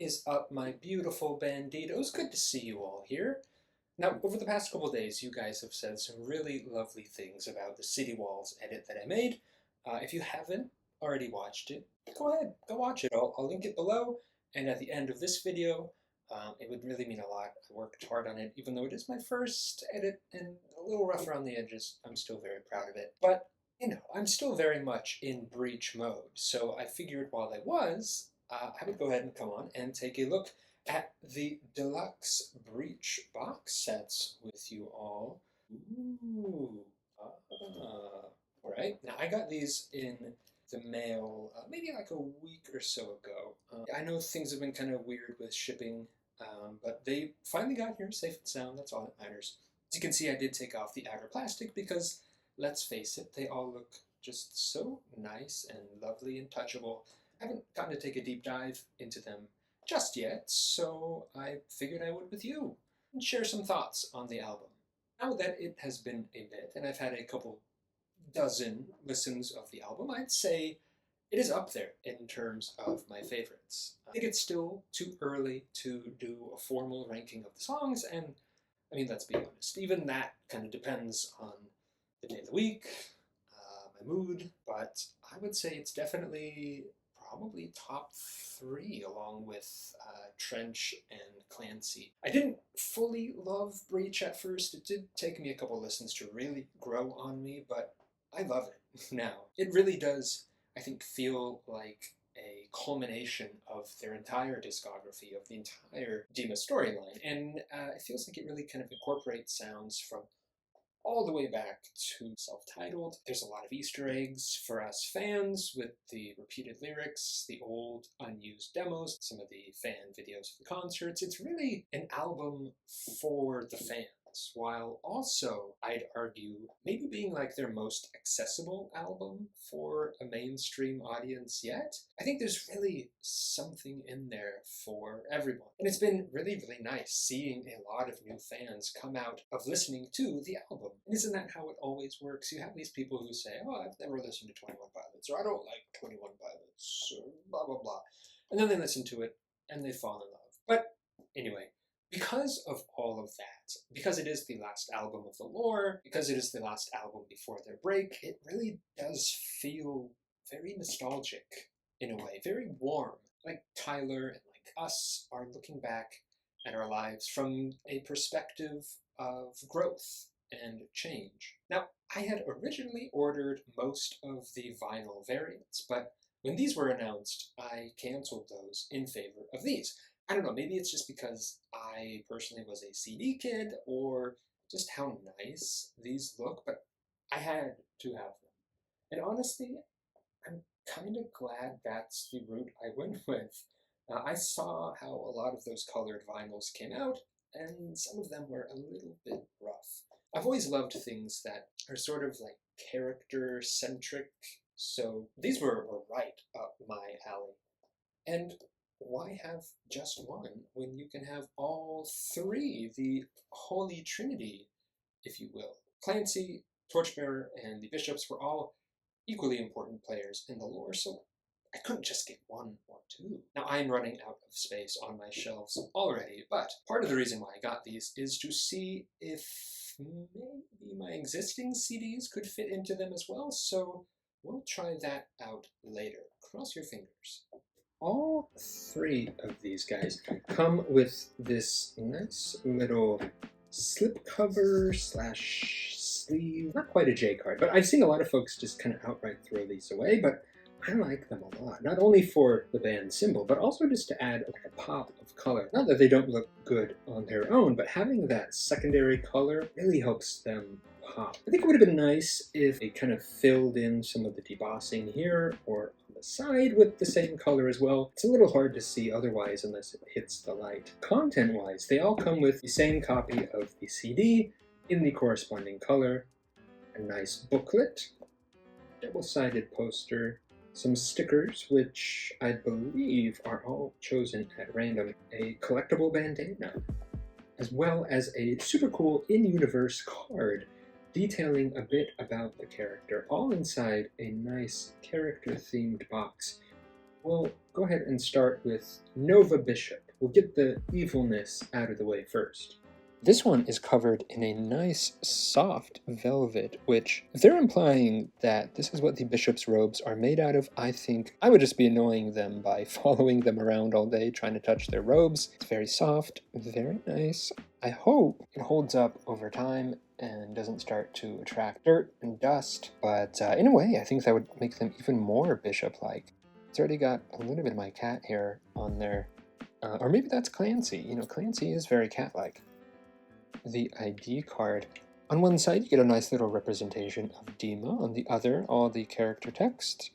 is up, my beautiful Banditos? Good to see you all here. Now, over the past couple days, you guys have said some really lovely things about the City Walls edit that I made. If you haven't already watched it, go ahead, go watch it. I'll link it below, and at the end of this video, it would really mean a lot. I worked hard on it, even though it is my first edit and a little rough around the edges. I'm still very proud of it. But, you know, I'm still very much in breach mode, so I figured while I was, I would go ahead and come on and take a look at the Deluxe Breach box sets with you all. Ooh. Alright, now I got these in the mail maybe like a week or so ago. I know things have been kind of weird with shipping, but they finally got here safe and sound. That's all that matters. As you can see, I did take off the outer plastic because, let's face it, they all look just so nice and lovely and touchable. I haven't gotten to take a deep dive into them just yet, so I figured I would with you and share some thoughts on the album. Now that it has been a bit, and I've had a couple dozen listens of the album, I'd say it is up there in terms of my favorites. I think it's still too early to do a formal ranking of the songs, and I mean, let's be honest, even that kind of depends on the day of the week, my mood, but I would say it's definitely probably top 3 along with Trench and Clancy. I didn't fully love Breach at first. It did take me a couple listens to really grow on me, but I love it now. It really does, I think, feel like a culmination of their entire discography, of the entire Dima storyline, and it feels like it really kind of incorporates sounds from all the way back to self-titled. There's a lot of Easter eggs for us fans with the repeated lyrics, the old unused demos, some of the fan videos of the concerts. It's really an album for the fans, while also, I'd argue, maybe being like their most accessible album for a mainstream audience yet. I think there's really something in there for everyone. And it's been really, really nice seeing a lot of new fans come out of listening to the album. And isn't that how it always works? You have these people who say, oh, I've never listened to 21 Pilots, or I don't like 21 Pilots, or blah, blah, blah. And then they listen to it, and they fall in love. But anyway, because of all of that, because it is the last album of the lore, because it is the last album before their break, it really does feel very nostalgic in a way, very warm. Like Tyler and like us are looking back at our lives from a perspective of growth and change. Now, I had originally ordered most of the vinyl variants, but when these were announced, I canceled those in favor of these. I don't know, maybe it's just because I personally was a CD kid, or just how nice these look, but I had to have them. And honestly, I'm kind of glad that's the route I went with. I saw how a lot of those colored vinyls came out, and some of them were a little bit rough. I've always loved things that are sort of like character-centric, so these were right up my alley. And why have just one when you can have all 3, the Holy Trinity, if you will? Clancy, Torchbearer, and the Bishops were all equally important players in the lore, so I couldn't just get 1 or 2. Now, I'm running out of space on my shelves already, but part of the reason why I got these is to see if maybe my existing CDs could fit into them as well, so we'll try that out later. Cross your fingers. All 3 of these guys come with this nice little slipcover slash sleeve. Not quite a J card, but I've seen a lot of folks just kind of outright throw these away, but I like them a lot. Not only for the band symbol, but also just to add like a pop of color. Not that they don't look good on their own, but having that secondary color really helps them pop. I think it would have been nice if they kind of filled in some of the debossing here, or the side with the same color as well. It's a little hard to see otherwise unless it hits the light. Content-wise, they all come with the same copy of the CD in the corresponding color, a nice booklet, double-sided poster, some stickers, which I believe are all chosen at random, a collectible bandana, as well as a super cool in-universe card detailing a bit about the character, all inside a nice character-themed box. We'll go ahead and start with Nova Bishop. We'll get the evilness out of the way first. This one is covered in a nice soft velvet, which, if they're implying that this is what the bishop's robes are made out of, I think I would just be annoying them by following them around all day trying to touch their robes. It's very soft, very nice. I hope it holds up over time and doesn't start to attract dirt and dust, but in a way I think that would make them even more bishop-like. It's already got a little bit of my cat hair on there, or maybe that's Clancy. You know, Clancy is very cat-like. The ID card. On one side, you get a nice little representation of Dima. On the other, all the character text.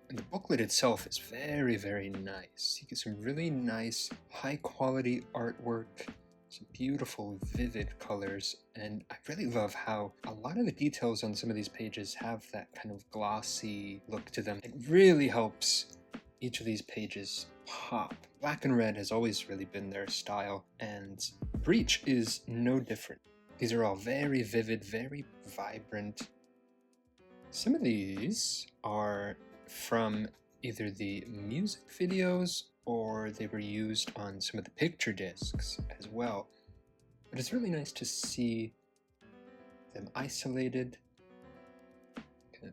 And the booklet itself is very, very nice. You get some really nice, high-quality artwork, some beautiful, vivid colors, and I really love how a lot of the details on some of these pages have that kind of glossy look to them. It really helps each of these pages pop. Black and red has always really been their style, and Breach is no different. These are all very vivid, very vibrant. Some of these are from either the music videos or they were used on some of the picture discs as well. But it's really nice to see them isolated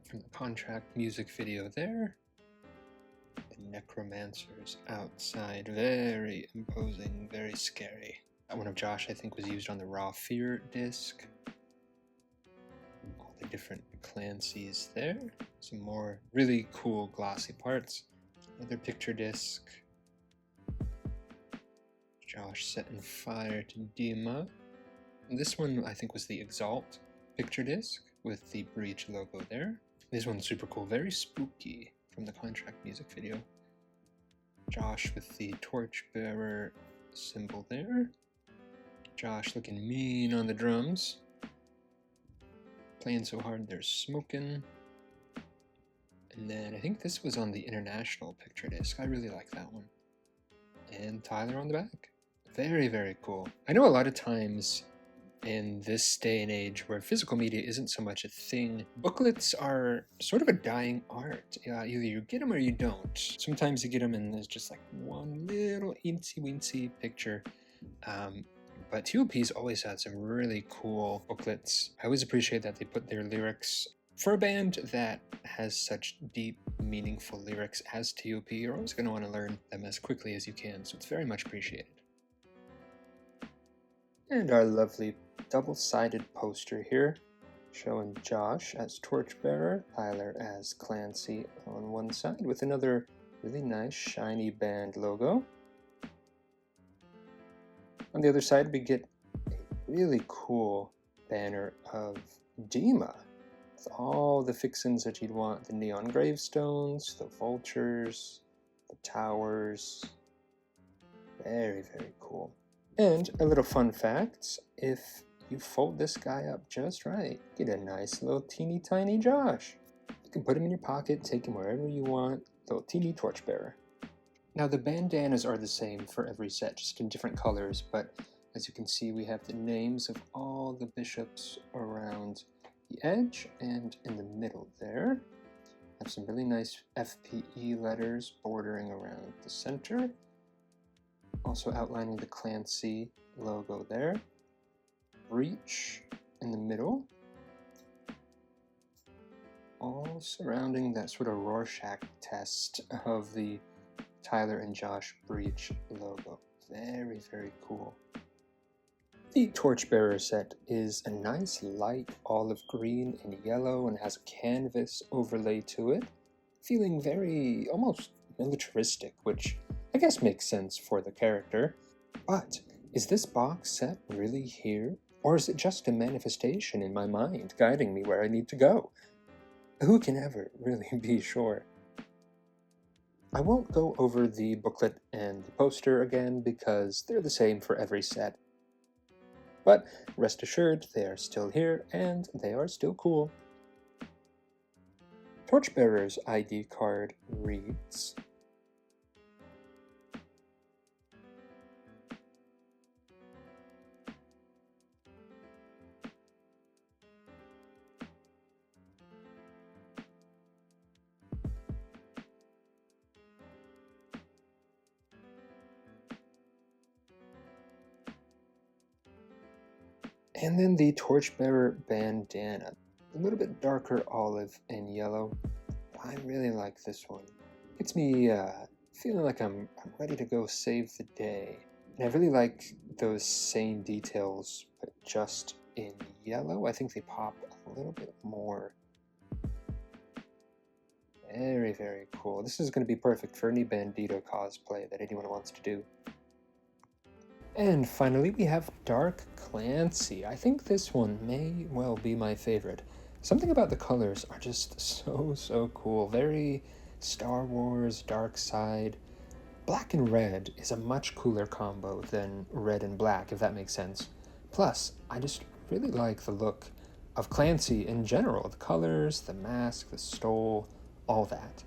from the contract music video there. The necromancers outside, very imposing, very scary. That one of Josh, I think, was used on the Raw Fear disc. All the different Clancy's there. Some more really cool glossy parts. Another picture disc. Josh setting fire to Dima. And this one, I think, was the Exalt picture disc with the Breach logo there. This one's super cool, very spooky from the contract music video. Josh with the Torchbearer symbol there. Josh looking mean on the drums. Playing so hard they're smoking. And then I think this was on the International picture disc. I really like that one. And Tyler on the back. Very, very cool. I know a lot of times in this day and age where physical media isn't so much a thing, booklets are sort of a dying art. Either you get them or you don't. Sometimes you get them and there's just like one little eensy-weensy picture. But TOP's always had some really cool booklets. I always appreciate that they put their lyrics. For a band that has such deep, meaningful lyrics as TOP, you're always going to want to learn them as quickly as you can, so it's very much appreciated. And our lovely double-sided poster here, showing Josh as Torchbearer, Tyler as Clancy on one side, with another really nice shiny band logo. On the other side, we get a really cool banner of Dima, with all the fixins that you'd want: the neon gravestones, the vultures, the towers. Very, very cool. And a little fun fact, if you fold this guy up just right, get a nice little teeny tiny Josh. You can put him in your pocket, take him wherever you want, little teeny Torchbearer. Now the bandanas are the same for every set, just in different colors, but as you can see we have the names of all the bishops around the edge and in the middle there. Have some really nice FPE letters bordering around the center. Also outlining the Clancy logo there. Breach in the middle. All surrounding that sort of Rorschach test of the Tyler and Josh Breach logo. Very, very cool. The Torchbearer set is a nice light olive green and yellow and has a canvas overlay to it, feeling very almost militaristic, which I guess makes sense for the character. But is this box set really here? Or is it just a manifestation in my mind guiding me where I need to go? Who can ever really be sure? I won't go over the booklet and the poster again because they're the same for every set. But rest assured, they are still here and they are still cool. Torchbearer's ID card reads, And then the Torchbearer bandana, a little bit darker olive and yellow. I really like this one. Gets me feeling like I'm ready to go save the day. And I really like those same details, but just in yellow. I think they pop a little bit more. Very, very cool. This is going to be perfect for any Bandito cosplay that anyone wants to do. And finally, we have Dark Clancy. I think this one may well be my favorite. Something about the colors are just so cool. Very Star Wars, dark side. Black and red is a much cooler combo than red and black, if that makes sense. Plus, I just really like the look of Clancy in general. The colors, the mask, the stole, all that.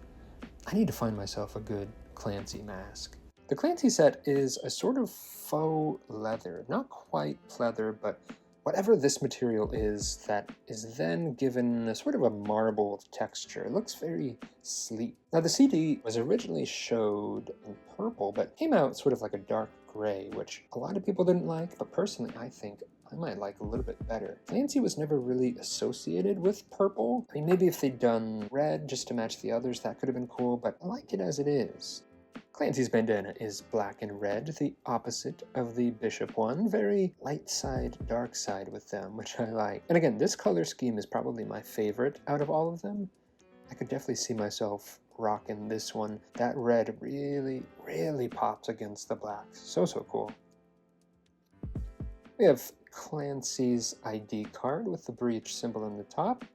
I need to find myself a good Clancy mask. The Clancy set is a sort of faux leather, not quite pleather, but whatever this material is that is then given a sort of a marbled texture. It looks very sleek. Now the CD was originally showed in purple, but came out sort of like a dark gray, which a lot of people didn't like, but personally I think I might like a little bit better. Clancy was never really associated with purple. I mean, maybe if they'd done red just to match the others, that could have been cool, but I like it as it is. Clancy's bandana is black and red, the opposite of the Bishop one. Very light side, dark side with them, which I like. And again, this color scheme is probably my favorite out of all of them. I could definitely see myself rocking this one. That red really pops against the black. So cool. We have Clancy's ID card with the breach symbol on the top.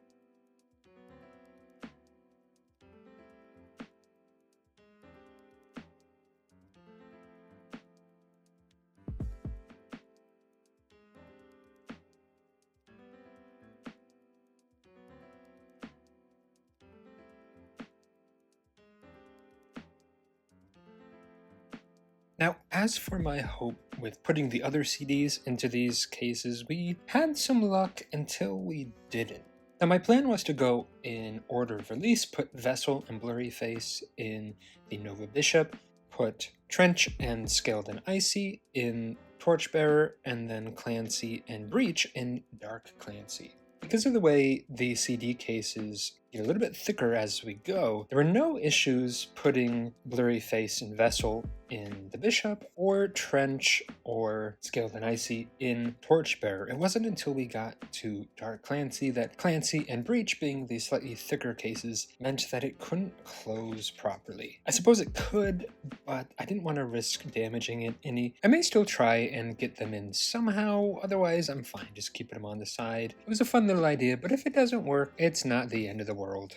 Now, as for my hope with putting the other CDs into these cases, we had some luck until we didn't. Now, my plan was to go in order of release, put Vessel and Blurry Face in the Nova Bishop, put Trench and Scaled and Icy in Torchbearer, and then Clancy and Breach in Dark Clancy. Because of the way the CD cases get a little bit thicker as we go, there were no issues putting Blurry Face and Vessel in the Bishop, or Trench or Scaled and Icy in Torchbearer. It wasn't until we got to Dark Clancy that Clancy and Breach, being the slightly thicker cases, meant that it couldn't close properly. I suppose it could, but I didn't want to risk damaging it any. I may still try and get them in somehow, otherwise I'm fine just keeping them on the side. It was a fun little idea, but if it doesn't work, it's not the end of the world.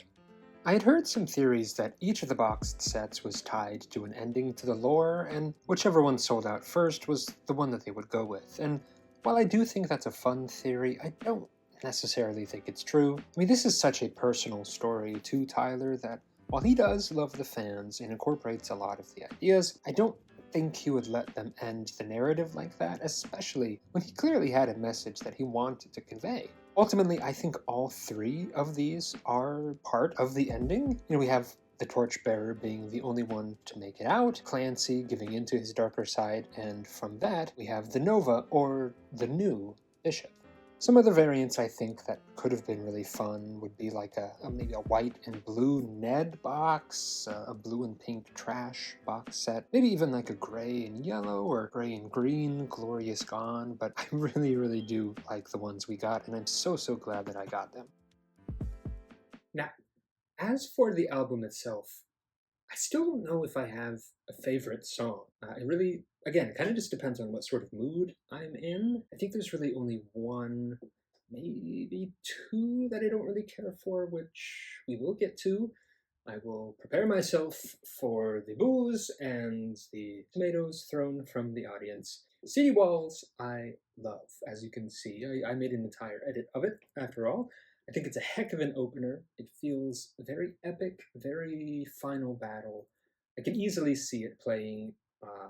I had heard some theories that each of the boxed sets was tied to an ending to the lore, and whichever one sold out first was the one that they would go with. And while I do think that's a fun theory, I don't necessarily think it's true. I mean, this is such a personal story to Tyler that while he does love the fans and incorporates a lot of the ideas, I don't think he would let them end the narrative like that, especially when he clearly had a message that he wanted to convey. Ultimately, I think all three of these are part of the ending. We have the Torchbearer being the only one to make it out, Clancy giving into his darker side, and from that, we have the Nova, or the new Bishop. Some other variants I think that could have been really fun would be like maybe a white and blue Ned box, a blue and pink trash box set, maybe even like a gray and yellow or gray and green Glorious Gone, but I really do like the ones we got, and I'm so glad that I got them. Now, as for the album itself, I still don't know if I have a favorite song. It really, again, it kind of just depends on what sort of mood I'm in. I think there's really only one, maybe two that I don't really care for, which we will get to. I will prepare myself for the booze and the tomatoes thrown from the audience. City Walls I love, as you can see. I made an entire edit of it, after all. I think it's a heck of an opener. It feels very epic, very final battle. I can easily see it playing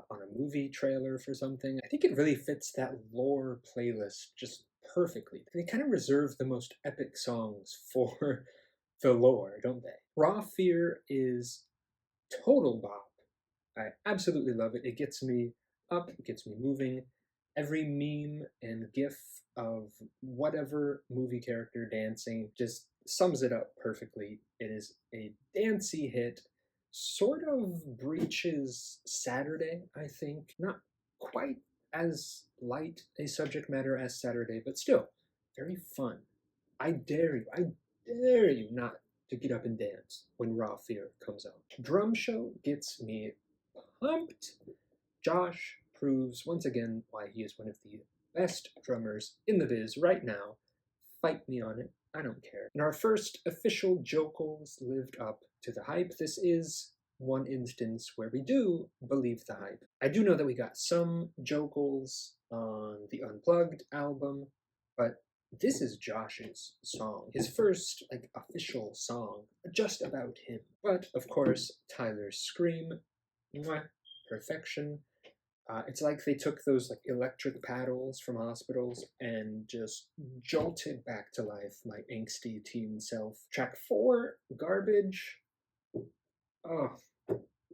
on a movie trailer for something. I think it really fits that lore playlist just perfectly. They kind of reserve the most epic songs for the lore, don't they? Raw Fear is total bop. I absolutely love it. It gets me up, it gets me moving. Every meme and gif of whatever movie character dancing just sums it up perfectly. It is a dancey hit, sort of breaches Saturday, I think. Not quite as light a subject matter as Saturday, but still very fun. I dare you not to get up and dance when Raw Fear comes out. Drum Show gets me pumped. Josh proves once again why he is one of the best drummers in the biz right now. Fight me on it. I don't care. And our first official Jokels lived up to the hype. This is one instance where we do believe the hype. I do know that we got some Jokels on the Unplugged album, but this is Josh's song. His first official song just about him. But of course, Tyler's scream, mwah, perfection. It's like they took those electric paddles from hospitals and just jolted back to life my angsty teen self. Track 4, Garbage. Oh,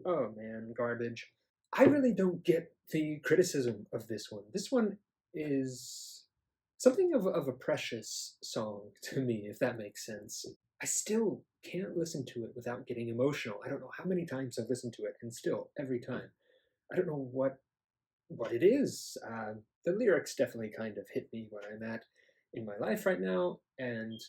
oh man, Garbage. I really don't get the criticism of this one. This one is something of a precious song to me, if that makes sense. I still can't listen to it without getting emotional. I don't know how many times I've listened to it, and still, every time. I don't know what it is. The lyrics definitely kind of hit me where I'm at in my life right now, and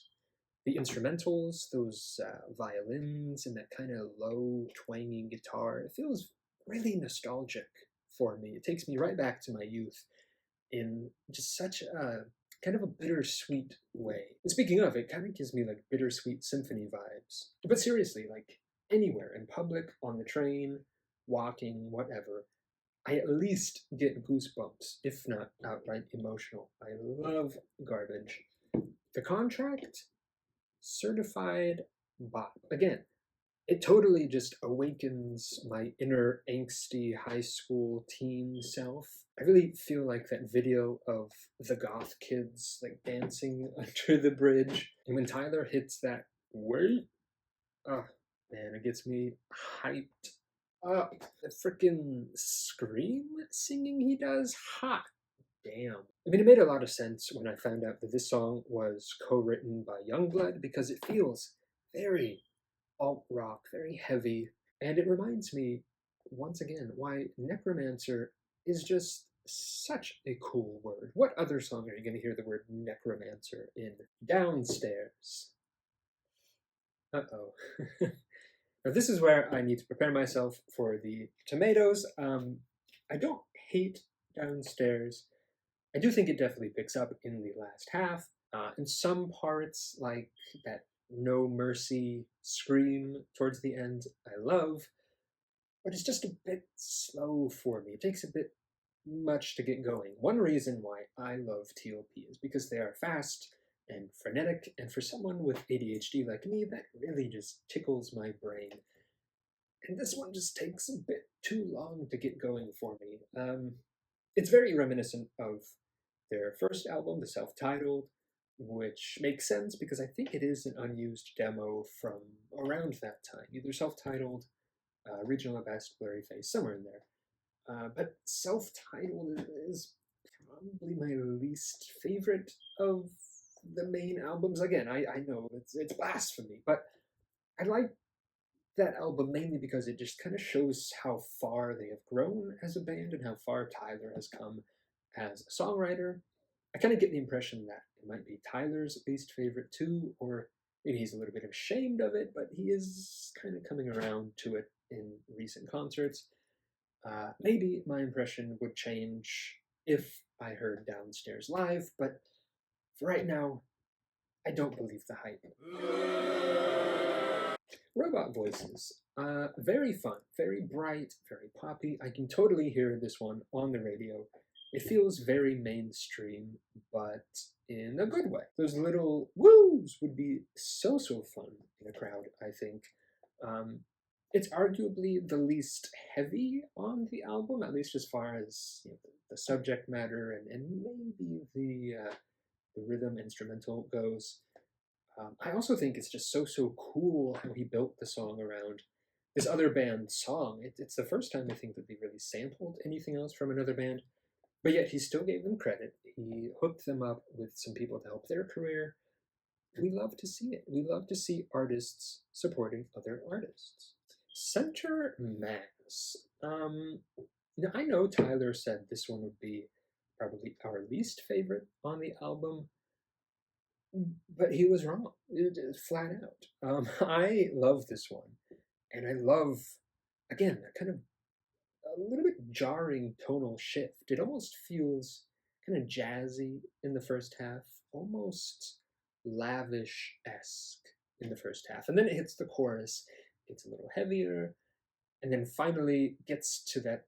the instrumentals, those violins and that kind of low twanging guitar, it feels really nostalgic for me. It takes me right back to my youth in just such a kind of a bittersweet way. And speaking of, it kind of gives me bittersweet symphony vibes. But seriously, anywhere, in public, on the train, walking, whatever, I at least get goosebumps, if not outright emotional. I love Garbage. The Contract, certified bop. Again, it totally just awakens my inner angsty high school teen self. I really feel like that video of the goth kids dancing under the bridge. And when Tyler hits that wait, oh man, it gets me hyped up. The freaking scream singing he does, hot damn. I mean, it made a lot of sense when I found out that this song was co-written by Youngblood because it feels very alt rock, very heavy, and it reminds me once again why necromancer is just such a cool word. What other song are you going to hear the word necromancer in? Downstairs. Uh-oh. Now this is where I need to prepare myself for the tomatoes. I don't hate Downstairs. I do think it definitely picks up in the last half. In some parts, like that No Mercy scream towards the end, I love, but it's just a bit slow for me. It takes a bit much to get going. One reason why I love TLP is because they are fast and frenetic, and for someone with ADHD like me, that really just tickles my brain. And this one just takes a bit too long to get going for me. It's very reminiscent of their first album, the self-titled, which makes sense because I think it is an unused demo from around that time, either self-titled, Regional at Best, Blurry Face, somewhere in there. But self-titled is probably my least favorite of the main albums. Again, I know it's blasphemy, but I like that album mainly because it just kind of shows how far they have grown as a band and how far Tyler has come as a songwriter. I kind of get the impression that it might be Tyler's least favorite too, or maybe he's a little bit ashamed of it, but he is kind of coming around to it in recent concerts. Maybe my impression would change if I heard Downstairs live, but for right now, I don't believe the hype. Robot voices. Very fun, very bright, very poppy. I can totally hear this one on the radio. It feels very mainstream, but in a good way. Those little woos would be so fun in a crowd, I think. It's arguably the least heavy on the album, at least as far as the subject matter and maybe the rhythm instrumental goes. I also think it's just so cool how he built the song around this other band's song. It's the first time I think that they really sampled anything else from another band. But yet he still gave them credit. He hooked them up with some people to help their career. We love to see it. We love to see artists supporting other artists. Center Mass. Now I know Tyler said this one would be probably our least favorite on the album, but he was wrong, flat out. I love this one, and I love, again, that kind of a little bit jarring tonal shift. It almost feels kind of jazzy in the first half, almost lavish esque in the first half. And then it hits the chorus, gets a little heavier, and then finally gets to that,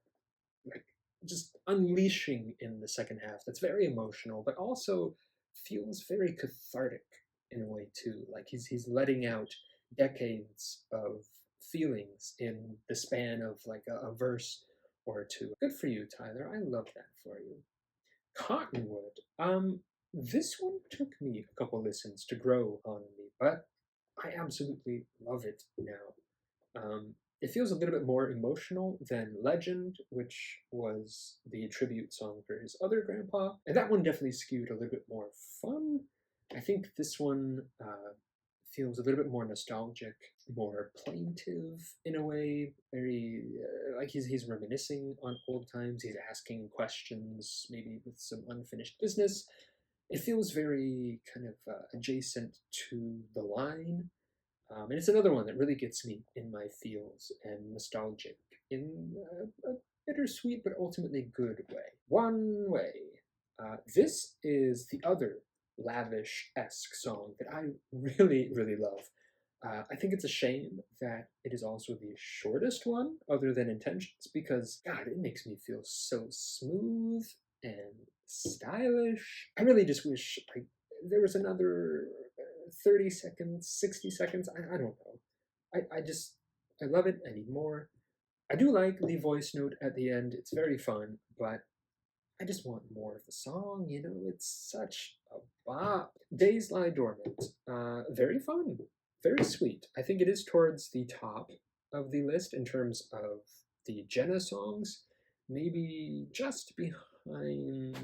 like, just unleashing in the second half. That's very emotional, but also feels very cathartic in a way too. Like he's letting out decades of feelings in the span of like a verse or two. Good for you, Tyler. I love that for you. Cottonwood. This one took me a couple listens to grow on me, but I absolutely love it now. It feels a little bit more emotional than Legend, which was the tribute song for his other grandpa. And that one definitely skewed a little bit more fun. I think this one feels a little bit more nostalgic, more plaintive in a way. Very like he's reminiscing on old times. He's asking questions, maybe with some unfinished business. It feels very kind of adjacent to The Line, and it's another one that really gets me in my feels and nostalgic in a bittersweet but ultimately good way. One way. This is the other lavish-esque song that I really, really love. I think it's a shame that it is also the shortest one, other than Intentions, because, God, it makes me feel so smooth and stylish. I really just wish like there was another 30 seconds, 60 seconds. I don't know. I love it. I need more. I do like the voice note at the end. It's very fun, but I just want more of the song. You know, it's such a bop. Days Lie Dormant. Very fun. Very sweet. I think it is towards the top of the list in terms of the Jenna songs. Maybe just behind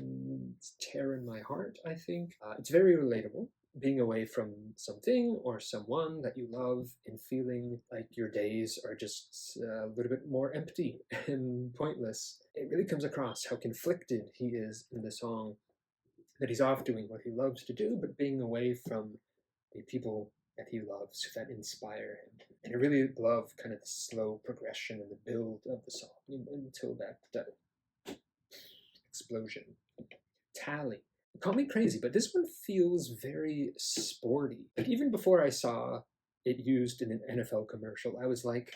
Tear in My Heart, I think. It's very relatable, being away from something or someone that you love and feeling like your days are just a little bit more empty and pointless. It really comes across how conflicted he is in the song, that he's off doing what he loves to do, but being away from the people that he loves that inspire him. And I really love kind of the slow progression and the build of the song until that explosion. Tally. Call me crazy, but this one feels very sporty. Like even before I saw it used in an NFL commercial, I was like,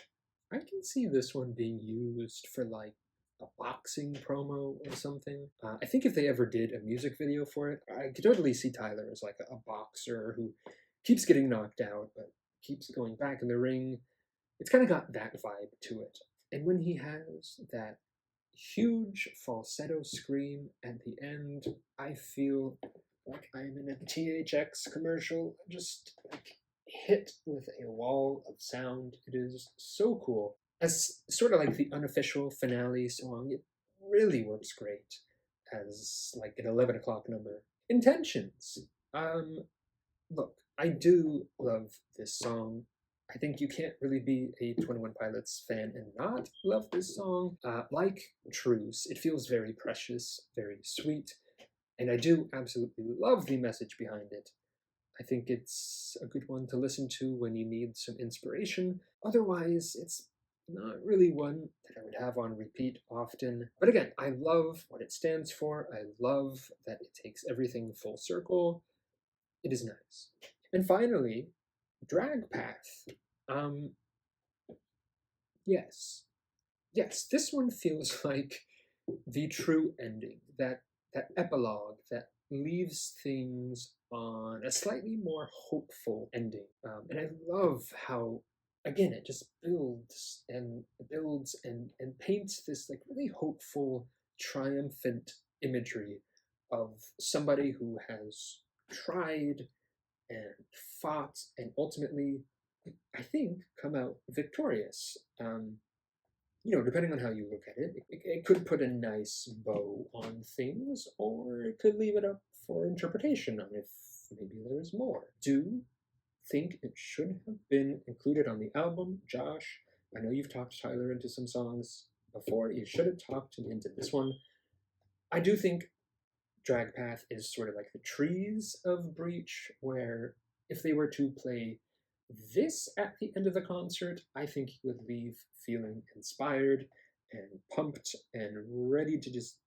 I can see this one being used for like a boxing promo or something. I think if they ever did a music video for it, I could totally see Tyler as like a boxer who keeps getting knocked out but keeps going back in the ring. It's kind of got that vibe to it. And when he has that huge falsetto scream at the end, I feel like I'm in a THX commercial, just like hit with a wall of sound. It is so cool. As sort of like the unofficial finale song, it really works great as like an 11 o'clock number. Intentions. Look, I do love this song. I think you can't really be a 21 Pilots fan and not love this song. Like Truce, it feels very precious, very sweet, and I do absolutely love the message behind it. I think it's a good one to listen to when you need some inspiration. Otherwise, it's not really one that I would have on repeat often. But again, I love what it stands for. I love that it takes everything full circle. It is nice. And finally, Drag Path. Um, yes. Yes, this one feels like the true ending, that epilogue that leaves things on a slightly more hopeful ending. And I love how, again, it just builds and paints this like really hopeful, triumphant imagery of somebody who has tried and fought and ultimately, I think, come out victorious. depending on how you look at it could put a nice bow on things, or it could leave it up for interpretation on if maybe there's more. Do think it should have been included on the album, Josh. I know you've talked Tyler into some songs before. You should have talked him into this one. I do think Drag Path is sort of like the trees of Breach, where if they were to play this at the end of the concert, I think you would leave feeling inspired and pumped and ready to just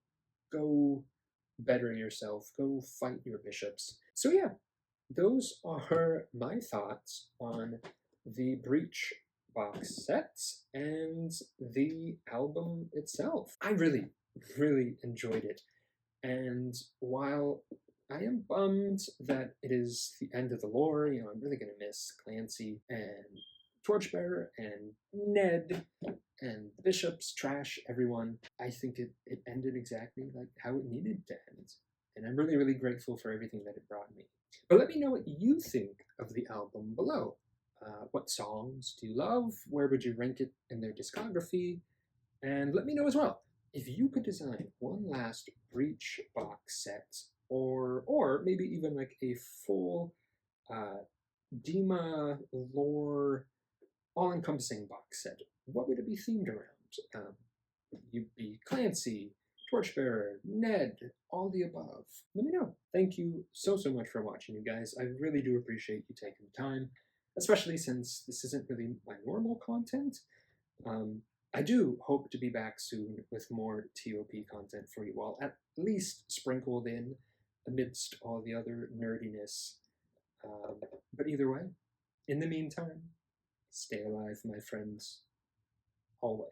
go better yourself, go fight your bishops. So, yeah, those are my thoughts on the Breach box set and the album itself. I really, really enjoyed it. And while I am bummed that it is the end of the lore, I'm really going to miss Clancy and Torchbearer and Ned and the bishops, Trash, everyone. I think it ended exactly like how it needed to end. And I'm really, really grateful for everything that it brought me. But let me know what you think of the album below. What songs do you love? Where would you rank it in their discography? And let me know as well, if you could design one last Breach box set, or maybe even like a full Dima lore all-encompassing box set, what would it be themed around? You'd be Clancy, Torchbearer, Ned, all the above. Let me know. Thank you so much for watching, you guys. I really do appreciate you taking the time, especially since this isn't really my normal content. I do hope to be back soon with more TOP content for you all, at least sprinkled in amidst all the other nerdiness. But either way, in the meantime, stay alive, my friends, always.